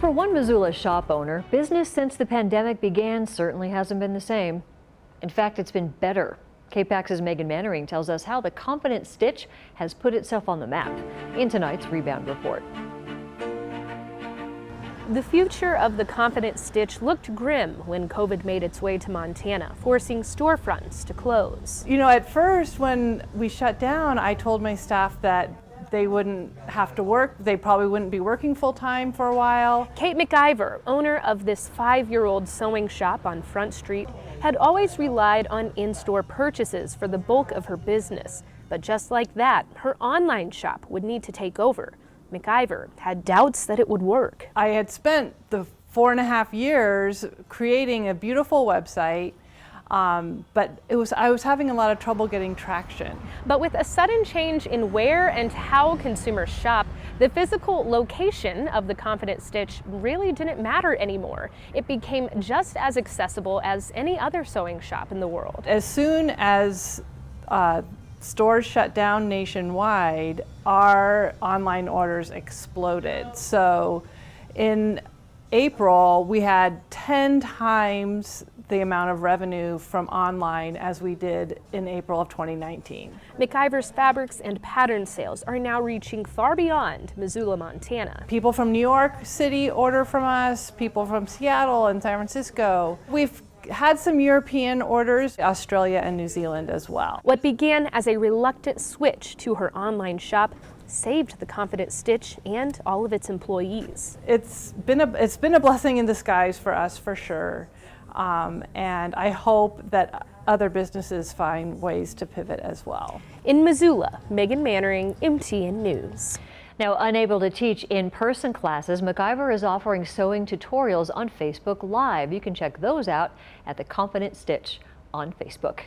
For one Missoula shop owner, business since the pandemic began certainly hasn't been the same. In fact, it's been better. KPAX's Megan Mannering tells us how the Confident Stitch has put itself on the map in tonight's Rebound Report. The future of the Confident Stitch looked grim when COVID made its way to Montana, forcing storefronts to close. You know, at first when we shut down, I told my staff that they wouldn't have to work. They probably wouldn't be working full-time for a while. Kate McIver, owner of this 5-year-old sewing shop on Front Street, had always relied on in-store purchases for the bulk of her business. But just like that, her online shop would need to take over. McIver had doubts that it would work. I had spent the 4.5 years creating a beautiful website, but I was having a lot of trouble getting traction. But with a sudden change in where and how consumers shop, the physical location of the Confident Stitch really didn't matter anymore. It became just as accessible as any other sewing shop in the world. As soon as stores shut down nationwide, our online orders exploded. So in April, we had 10 times the amount of revenue from online as we did in April of 2019. McIver's fabrics and pattern sales are now reaching far beyond Missoula, Montana. People from New York City order from us, people from Seattle and San Francisco. We've had some European orders, Australia and New Zealand as well. What began as a reluctant switch to her online shop saved the Confident Stitch and all of its employees. It's been a blessing in disguise for us, for sure. And I hope that other businesses find ways to pivot as well. In Missoula, Megan Mannering, MTN News. Now, unable to teach in-person classes, McIver is offering sewing tutorials on Facebook Live. You can check those out at the Confident Stitch on Facebook.